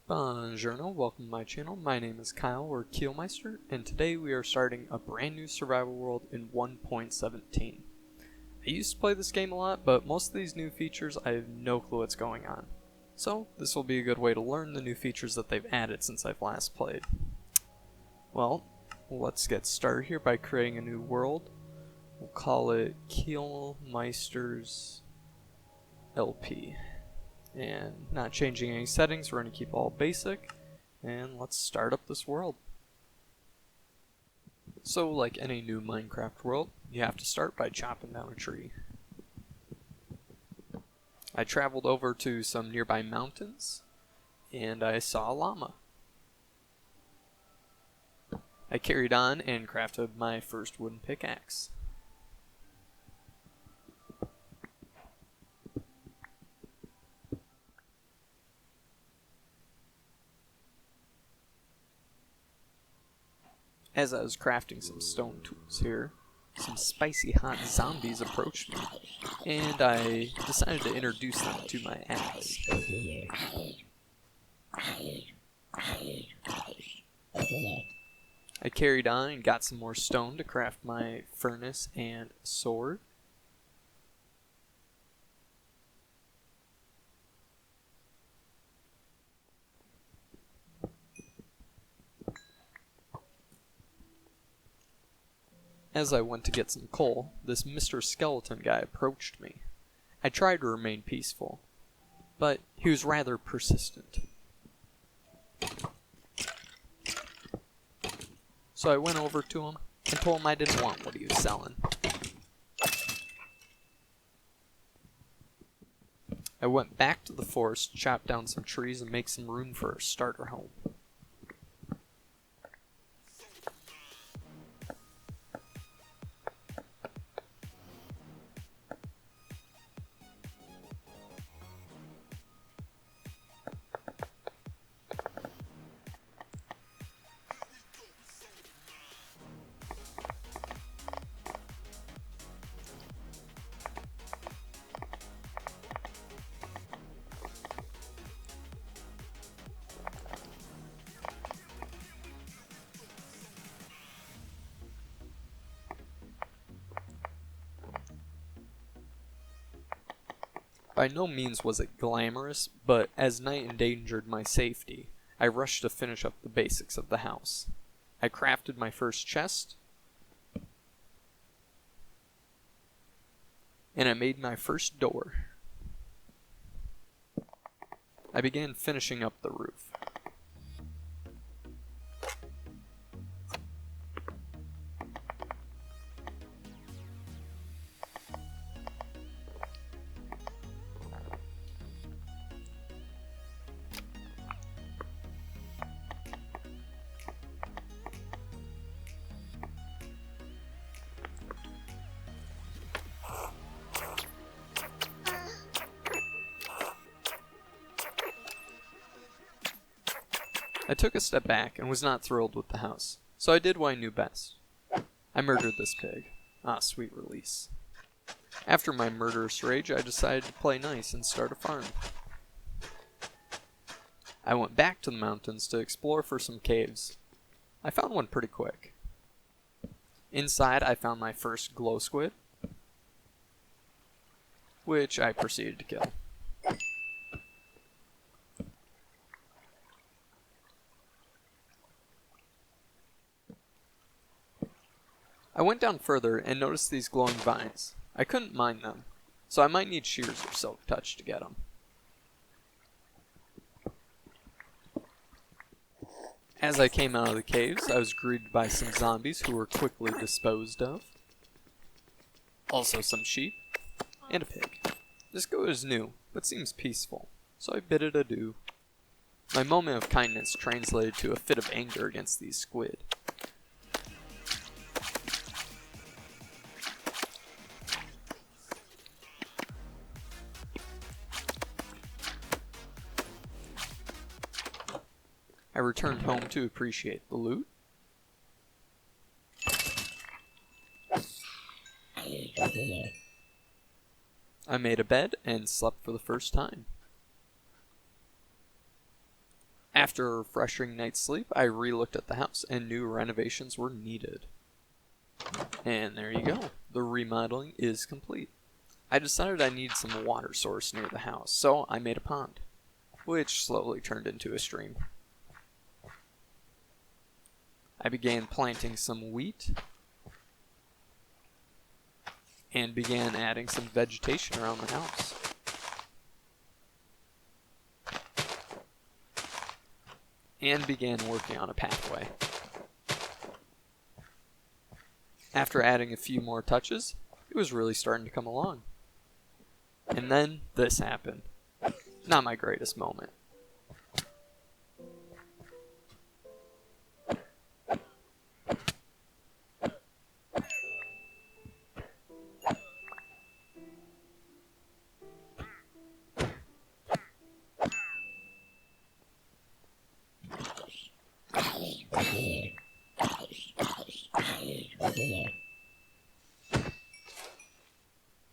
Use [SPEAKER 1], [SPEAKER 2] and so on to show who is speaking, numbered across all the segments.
[SPEAKER 1] Buongiorno, welcome to my channel. My name is Kyle, or Keelmeister, and today we are starting a brand new survival world in 1.17. I used to play this game a lot, but most of these new features I have no clue what's going on. So this will be a good way to learn the new features that they've added since I've last played. Well, let's get started here by creating a new world. We'll call it Keelmeister's LP. And not changing any settings, we're going to keep all basic, and let's start up this world. So like any new Minecraft world, you have to start by chopping down a tree. I traveled over to some nearby mountains, and I saw a llama. I carried on and crafted my first wooden pickaxe. As I was crafting some stone tools here, some spicy hot zombies approached me, and I decided to introduce them to my axe. I carried on and got some more stone to craft my furnace and sword. As I went to get some coal, this Mr. Skeleton guy approached me. I tried to remain peaceful, but he was rather persistent. So I went over to him and told him I didn't want what he was selling. I went back to the forest, chopped down some trees, and make some room for a starter home. By no means was it glamorous, but as night endangered my safety, I rushed to finish up the basics of the house. I crafted my first chest, and I made my first door. I began finishing up the roof. I took a step back and was not thrilled with the house, so I did what I knew best. I murdered this pig. Ah, sweet release. After my murderous rage, I decided to play nice and start a farm. I went back to the mountains to explore for some caves. I found one pretty quick. Inside, I found my first glow squid, which I proceeded to kill. I went down further and noticed these glowing vines. I couldn't mine them, so I might need shears or silk touch to get them. As I came out of the caves, I was greeted by some zombies who were quickly disposed of. Also some sheep, and a pig. This goat is new, but seems peaceful, so I bid it adieu. My moment of kindness translated to a fit of anger against these squid. I returned home to appreciate the loot. I made a bed and slept for the first time. After a refreshing night's sleep, I re-looked at the house and knew renovations were needed. And there you go. The remodeling is complete. I decided I needed some water source near the house, so I made a pond, which slowly turned into a stream. I began planting some wheat and began adding some vegetation around the house. And began working on a pathway. After adding a few more touches, it was really starting to come along. And then this happened. Not my greatest moment.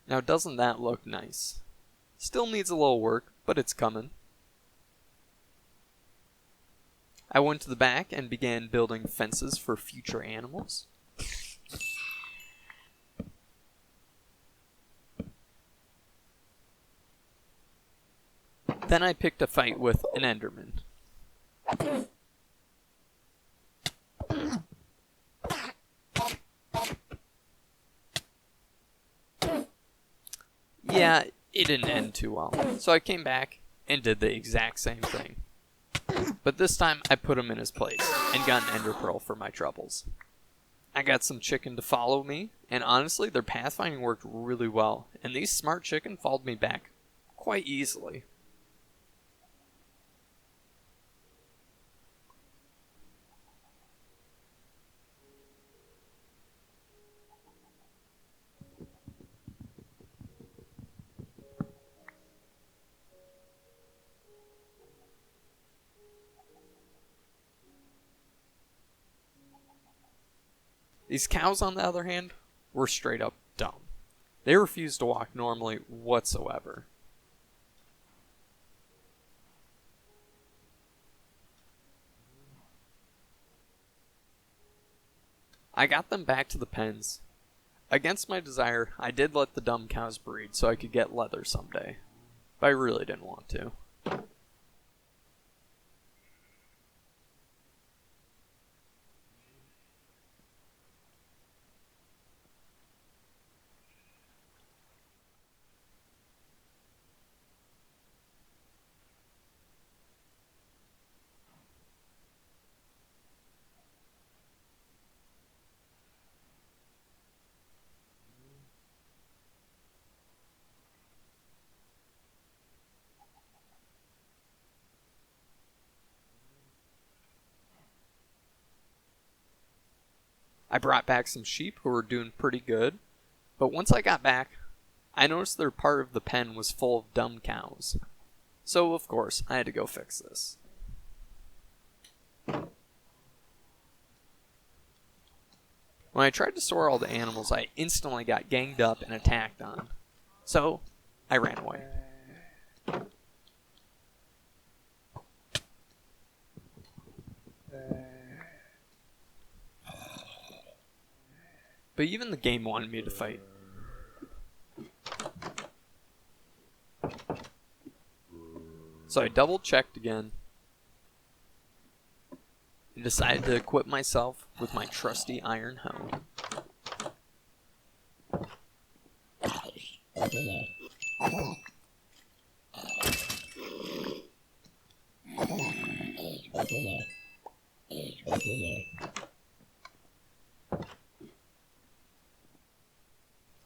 [SPEAKER 1] Now doesn't that look nice? Still needs a little work, but it's coming. I went to the back and began building fences for future animals. Then I picked a fight with an Enderman. Yeah, it didn't end too well, so I came back and did the exact same thing. But this time I put him in his place and got an ender pearl for my troubles. I got some chicken to follow me, and honestly their pathfinding worked really well, and these smart chicken followed me back quite easily. These cows, on the other hand, were straight up dumb. They refused to walk normally whatsoever. I got them back to the pens. Against my desire, I did let the dumb cows breed so I could get leather someday. But I really didn't want to. I brought back some sheep who were doing pretty good, but once I got back, I noticed their part of the pen was full of dumb cows. So, of course, I had to go fix this. When I tried to store all the animals, I instantly got ganged up and attacked on. So, I ran away. But even the game wanted me to fight. So I double checked again and decided to equip myself with my trusty iron hoe.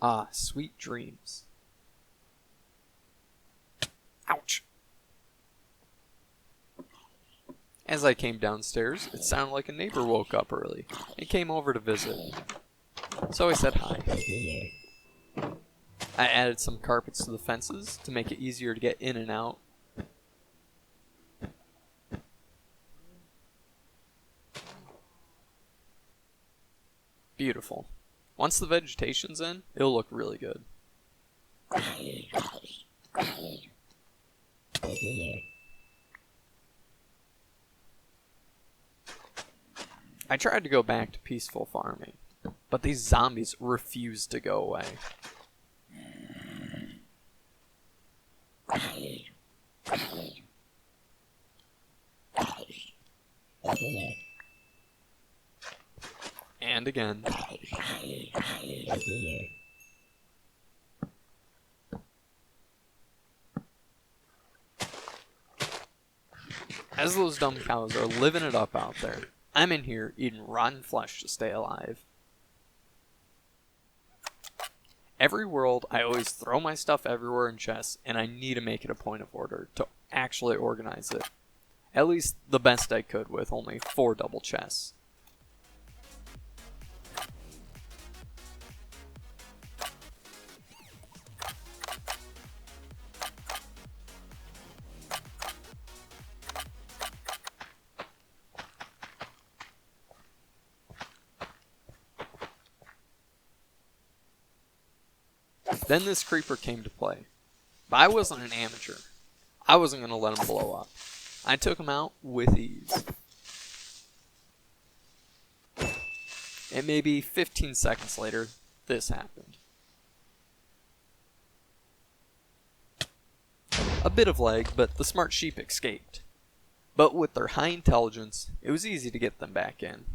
[SPEAKER 1] Ah, sweet dreams. Ouch! As I came downstairs, it sounded like a neighbor woke up early and came over to visit. So I said hi. I added some carpets to the fences to make it easier to get in and out. Beautiful. Once the vegetation's in, it'll look really good. I tried to go back to peaceful farming, but these zombies refused to go away. And again. As those dumb cows are living it up out there, I'm in here eating rotten flesh to stay alive. Every world, I always throw my stuff everywhere in chests, and I need to make it a point of order to actually organize it. At least the best I could with only 4 double chests. Then this creeper came to play. But I wasn't an amateur. I wasn't going to let him blow up. I took him out with ease. And maybe 15 seconds later, this happened. A bit of lag, but the smart sheep escaped. But with their high intelligence, it was easy to get them back in.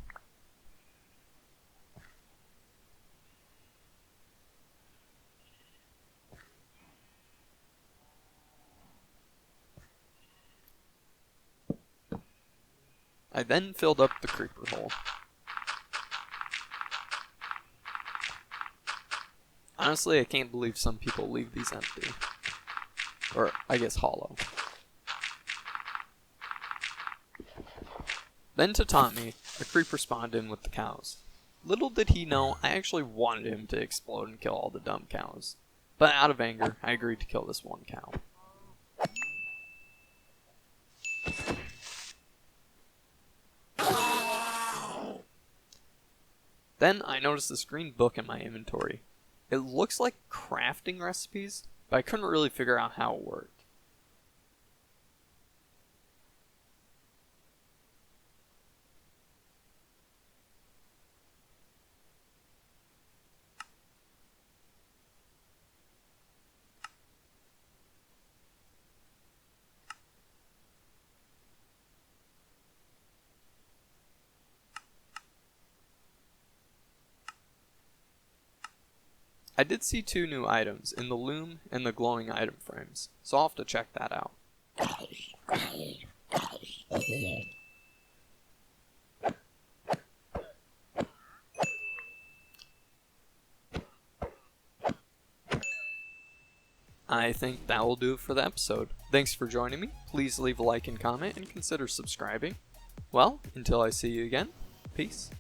[SPEAKER 1] I then filled up the creeper hole. Honestly, I can't believe some people leave these empty. Or, I guess, hollow. Then to taunt me, a creeper spawned in with the cows. Little did he know, I actually wanted him to explode and kill all the dumb cows. But out of anger, I agreed to kill this one cow. Then I noticed this green book in my inventory. It looks like crafting recipes, but I couldn't really figure out how it worked. I did see 2 new items in the loom and the glowing item frames, so I'll have to check that out. I think that will do it for the episode. Thanks for joining me. Please leave a like and comment and consider subscribing. Well, until I see you again, peace.